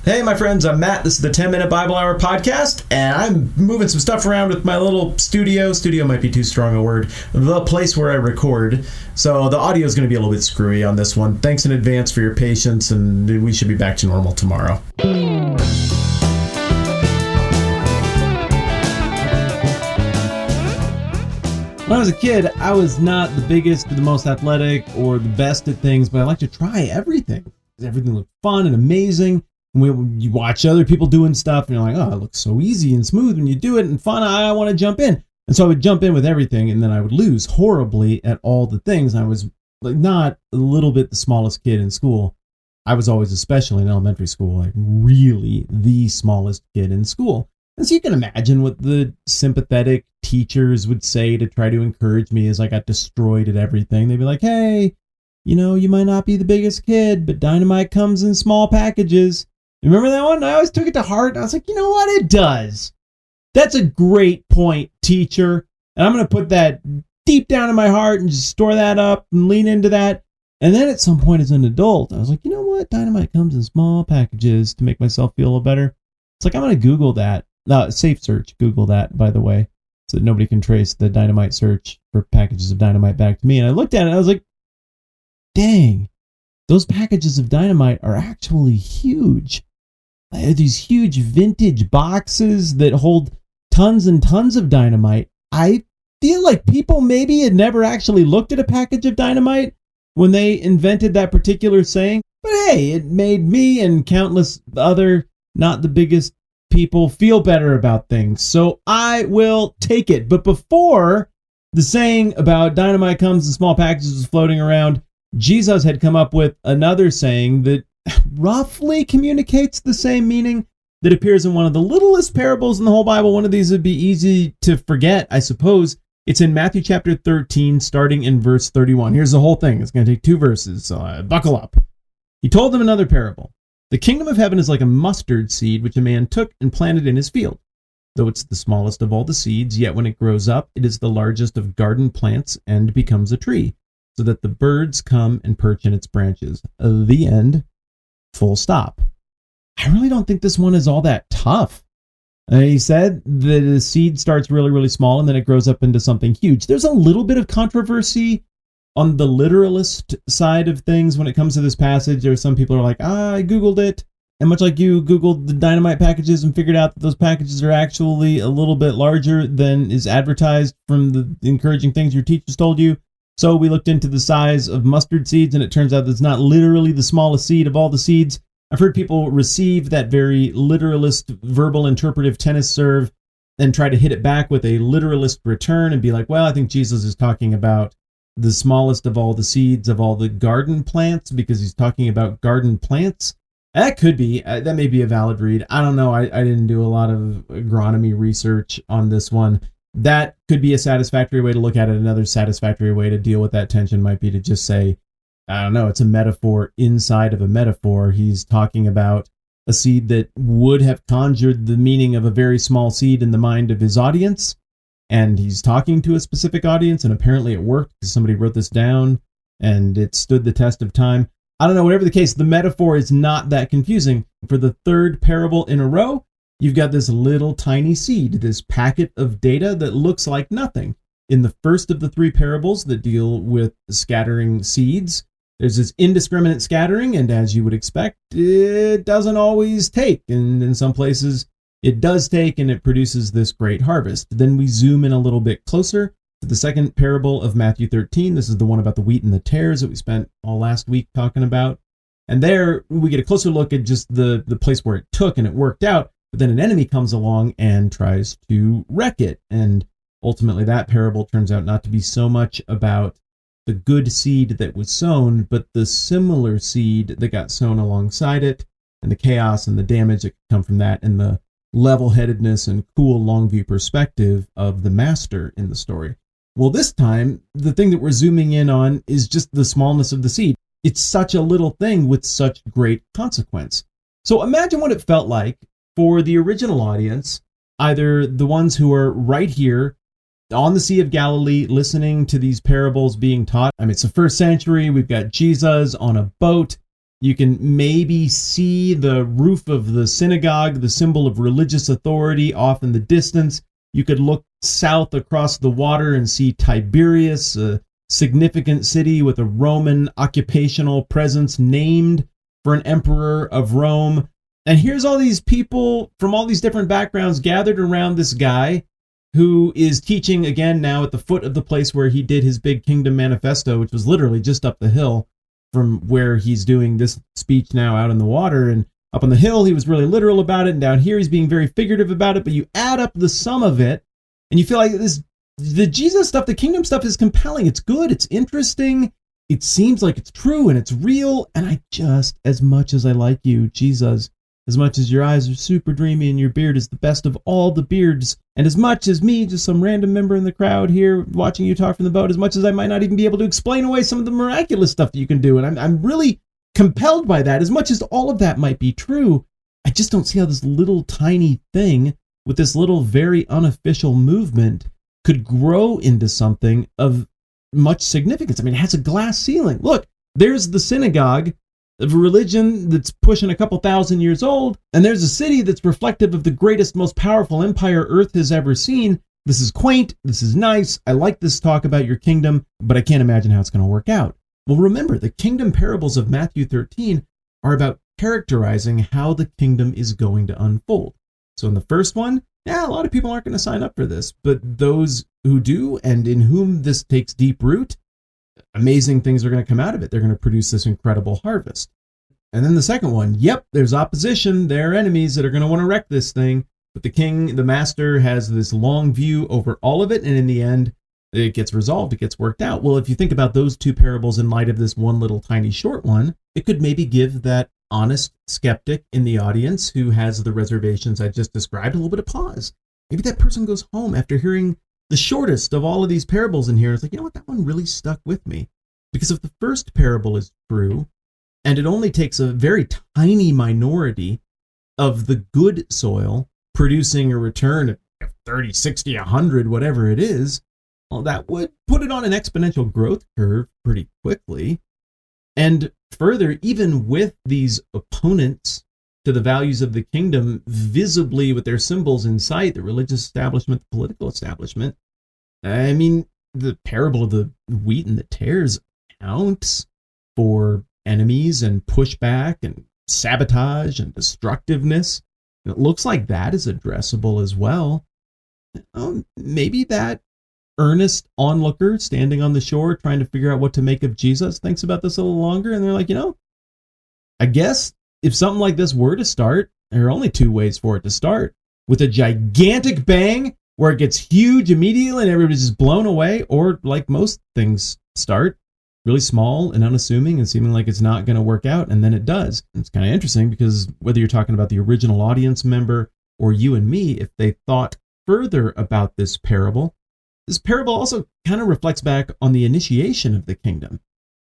Hey, my friends, I'm Matt. This is the 10-Minute Bible Hour podcast, and I'm moving some stuff around with my little studio. Studio might be too strong a word. The place where I record. So the audio is going to be a little bit screwy on this one. Thanks in advance for your patience, and we should be back to normal tomorrow. When I was a kid, I was not the biggest, the most athletic, or the best at things, but I like to try everything. Everything looked fun and amazing. You watch other people doing stuff, and you're like, oh, it looks so easy and smooth when you do it and fun. I want to jump in. And so I would jump in with everything, and then I would lose horribly at all the things. I was like not a little bit the smallest kid in school. I was always, especially in elementary school, like really the smallest kid in school. And so you can imagine what the sympathetic teachers would say to try to encourage me as I got destroyed at everything. They'd be like, hey, you might not be the biggest kid, but dynamite comes in small packages. Remember that one? I always took it to heart. I was like, you know what? It does. That's a great point, teacher. And I'm going to put that deep down in my heart and just store that up and lean into that. And then at some point as an adult, I was like, you know what? Dynamite comes in small packages to make myself feel a little better. It's like, I'm going to Google that. Safe search. Google that, by the way, so that nobody can trace the dynamite search for packages of dynamite back to me. And I looked at it and I was like, dang, those packages of dynamite are actually huge. These huge vintage boxes that hold tons and tons of dynamite. I feel like people maybe had never actually looked at a package of dynamite when they invented that particular saying. But hey, it made me and countless other not the biggest people feel better about things. So I will take it. But before the saying about dynamite comes in small packages was floating around, Jesus had come up with another saying that roughly communicates the same meaning that appears in one of the littlest parables in the whole Bible. One of these would be easy to forget, I suppose. It's in Matthew chapter 13, starting in verse 31. Here's the whole thing. It's going to take 2 verses, so buckle up. He told them another parable. The kingdom of heaven is like a mustard seed, which a man took and planted in his field. Though it's the smallest of all the seeds, yet when it grows up, it is the largest of garden plants and becomes a tree, so that the birds come and perch in its branches. The end. Full stop. I really don't think this one is all that tough. He said that the seed starts really, really small and then it grows up into something huge. There's a little bit of controversy on the literalist side of things when it comes to this passage. There are some people who are like, I Googled it. And much like you Googled the dynamite packages and figured out that those packages are actually a little bit larger than is advertised from the encouraging things your teachers told you. So we looked into the size of mustard seeds, and it turns out that it's not literally the smallest seed of all the seeds. I've heard people receive that very literalist verbal interpretive tennis serve and try to hit it back with a literalist return and be like, well, I think Jesus is talking about the smallest of all the seeds of all the garden plants because he's talking about garden plants. That could be. That may be a valid read. I don't know. I didn't do a lot of agronomy research on this one. That could be a satisfactory way to look at it. Another satisfactory way to deal with that tension might be to just say, I don't know, it's a metaphor inside of a metaphor. He's talking about a seed that would have conjured the meaning of a very small seed in the mind of his audience. And he's talking to a specific audience, and apparently it worked because somebody wrote this down and it stood the test of time. I don't know, whatever the case, the metaphor is not that confusing. For the 3rd parable in a row, you've got this little tiny seed, this packet of data that looks like nothing. In the first of the 3 parables that deal with scattering seeds, there's this indiscriminate scattering, and as you would expect, it doesn't always take. And in some places, it does take, and it produces this great harvest. Then we zoom in a little bit closer to the 2nd parable of Matthew 13. This is the one about the wheat and the tares that we spent all last week talking about. And there, we get a closer look at just the place where it took and it worked out. But then an enemy comes along and tries to wreck it. And ultimately that parable turns out not to be so much about the good seed that was sown, but the similar seed that got sown alongside it, and the chaos and the damage that could come from that, and the level-headedness and cool long-view perspective of the master in the story. Well, this time, the thing that we're zooming in on is just the smallness of the seed. It's such a little thing with such great consequence. So imagine what it felt like for the original audience, either the ones who are right here on the Sea of Galilee listening to these parables being taught. I mean, it's the 1st century. We've got Jesus on a boat. You can maybe see the roof of the synagogue, the symbol of religious authority, off in the distance. You could look south across the water and see Tiberias, a significant city with a Roman occupational presence named for an emperor of Rome. And here's all these people from all these different backgrounds gathered around this guy who is teaching again now at the foot of the place where he did his big kingdom manifesto, which was literally just up the hill from where he's doing this speech now out in the water. And up on the hill, he was really literal about it. And down here, he's being very figurative about it. But you add up the sum of it, and you feel like the Jesus stuff, the kingdom stuff is compelling. It's good. It's interesting. It seems like it's true and it's real. And I just, as much as I like you, Jesus, as much as your eyes are super dreamy and your beard is the best of all the beards, and as much as me, just some random member in the crowd here watching you talk from the boat, as much as I might not even be able to explain away some of the miraculous stuff that you can do, and I'm really compelled by that, as much as all of that might be true, I just don't see how this little tiny thing with this little very unofficial movement could grow into something of much significance. I mean, it has a glass ceiling. Look, there's the synagogue of a religion that's pushing a couple thousand years old, and there's a city that's reflective of the greatest, most powerful empire Earth has ever seen. This is quaint, this is nice, I like this talk about your kingdom, but I can't imagine how it's going to work out. Well, remember, the kingdom parables of Matthew 13 are about characterizing how the kingdom is going to unfold. So in the first one, a lot of people aren't going to sign up for this, but those who do and in whom this takes deep root, amazing things are going to come out of it. They're going to produce this incredible harvest. And then the second one, yep, there's opposition. There are enemies that are going to want to wreck this thing. But the king, the master, has this long view over all of it. And in the end, it gets resolved. It gets worked out. Well, if you think about those two parables in light of this one little tiny short one, it could maybe give that honest skeptic in the audience who has the reservations I just described a little bit of pause. Maybe that person goes home after hearing the shortest of all of these parables in here. It's like, you know what, that one really stuck with me. Because if the first parable is true, and it only takes a very tiny minority of the good soil producing a return of 30, 60, 100, whatever it is, well, that would put it on an exponential growth curve pretty quickly. And further, even with these opponents to the values of the kingdom visibly with their symbols in sight, the religious establishment, the political establishment, I mean, the parable of the wheat and the tares counts for enemies and pushback and sabotage and destructiveness. It looks like that is addressable as well. Maybe that earnest onlooker standing on the shore trying to figure out what to make of Jesus thinks about this a little longer, and they're like, I guess if something like this were to start, there are only two ways for it to start. With a gigantic bang where it gets huge immediately and everybody's just blown away, or like most things start, really small and unassuming and seeming like it's not going to work out, and then it does. It's kind of interesting because whether you're talking about the original audience member or you and me, if they thought further about this parable also kind of reflects back on the initiation of the kingdom.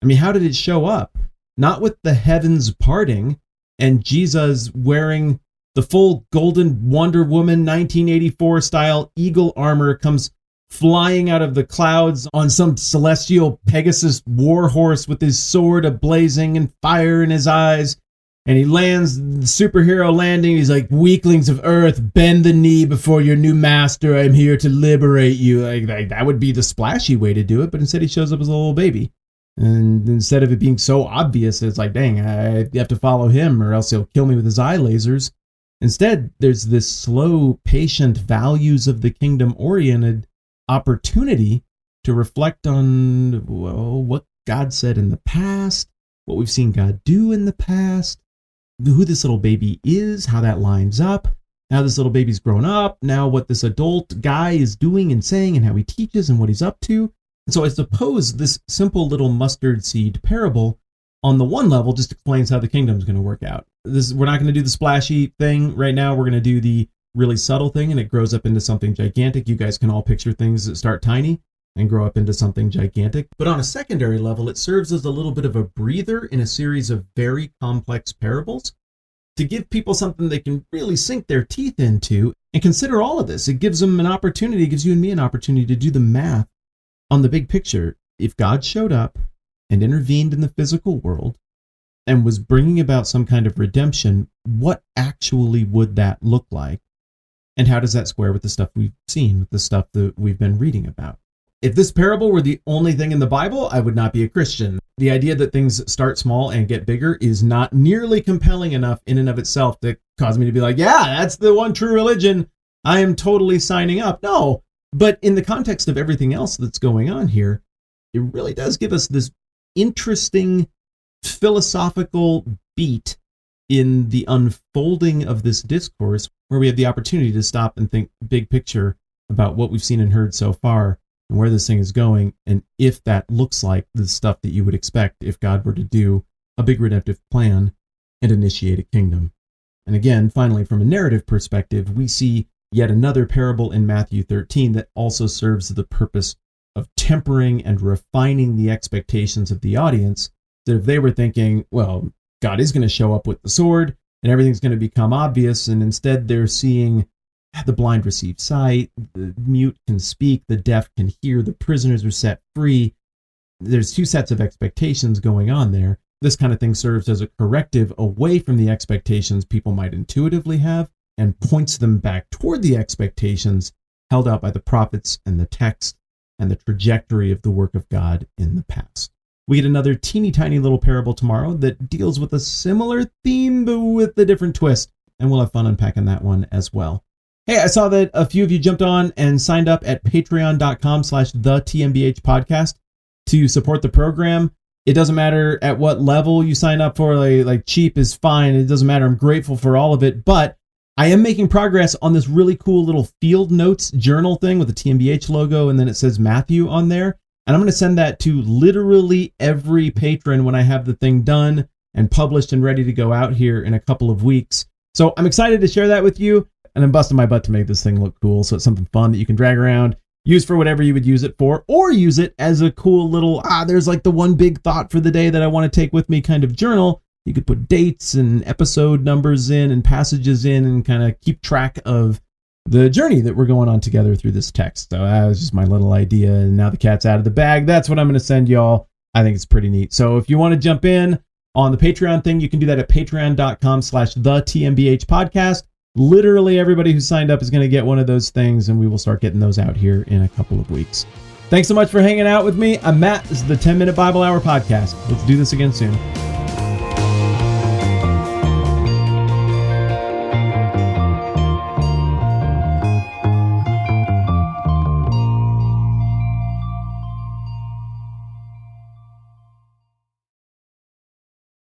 I mean, how did it show up? Not with the heavens parting and Jesus wearing the full golden Wonder Woman 1984 style eagle armor comes flying out of the clouds on some celestial Pegasus war horse with his sword ablazing and fire in his eyes. And he lands the superhero landing. He's like, weaklings of earth, bend the knee before your new master. I'm here to liberate you. Like that would be the splashy way to do it. But instead he shows up as a little baby. And instead of it being so obvious, it's like, dang, I have to follow him or else he'll kill me with his eye lasers. Instead, there's this slow, patient, values of the kingdom oriented opportunity to reflect on what God said in the past, what we've seen God do in the past, who this little baby is, how that lines up, how this little baby's grown up, now what this adult guy is doing and saying and how he teaches and what he's up to. And so I suppose this simple little mustard seed parable on the one level just explains how the kingdom's going to work out. We're not going to do the splashy thing right now. We're going to do the really subtle thing, and it grows up into something gigantic. You guys can all picture things that start tiny and grow up into something gigantic. But on a secondary level, it serves as a little bit of a breather in a series of very complex parables to give people something they can really sink their teeth into and consider all of this. It gives them an opportunity, it gives you and me an opportunity to do the math on the big picture. If God showed up and intervened in the physical world and was bringing about some kind of redemption, what actually would that look like? And how does that square with the stuff we've seen, with the stuff that we've been reading about? If this parable were the only thing in the Bible, I would not be a Christian. The idea that things start small and get bigger is not nearly compelling enough in and of itself to cause me to be like, yeah, that's the one true religion. I am totally signing up. No, but in the context of everything else that's going on here, it really does give us this interesting philosophical beat in the unfolding of this discourse, where we have the opportunity to stop and think big picture about what we've seen and heard so far and where this thing is going, and if that looks like the stuff that you would expect if God were to do a big redemptive plan and initiate a kingdom. And again, finally, from a narrative perspective, we see yet another parable in Matthew 13 that also serves the purpose of tempering and refining the expectations of the audience, that if they were thinking, well, God is going to show up with the sword and everything's going to become obvious, and instead they're seeing the blind receive sight, the mute can speak, the deaf can hear, the prisoners are set free. There's two sets of expectations going on there. This kind of thing serves as a corrective away from the expectations people might intuitively have and points them back toward the expectations held out by the prophets and the text and the trajectory of the work of God in the past. We get another teeny tiny little parable tomorrow that deals with a similar theme but with a different twist, and we'll have fun unpacking that one as well. Hey, I saw that a few of you jumped on and signed up at patreon.com/the TMBH to support the program. It doesn't matter at what level you sign up for, like cheap is fine. It doesn't matter. I'm grateful for all of it, but I am making progress on this really cool little field notes journal thing with the TMBH logo, and then it says Matthew on there. And I'm going to send that to literally every patron when I have the thing done and published and ready to go out here in a couple of weeks. So I'm excited to share that with you. And I'm busting my butt to make this thing look cool. So it's something fun that you can drag around, use for whatever you would use it for, or use it as a cool little, there's like the one big thought for the day that I want to take with me kind of journal. You could put dates and episode numbers in and passages in and kind of keep track of the journey that we're going on together through this text. So that was just my little idea. And now the cat's out of the bag. That's what I'm going to send y'all. I think it's pretty neat. So if you want to jump in on the Patreon thing, you can do that at patreon.com/the-TMBH. Literally everybody who signed up is going to get one of those things, and we will start getting those out here in a couple of weeks. Thanks so much for hanging out with me. I'm Matt. This is the 10-Minute Bible Hour Podcast. Let's do this again soon.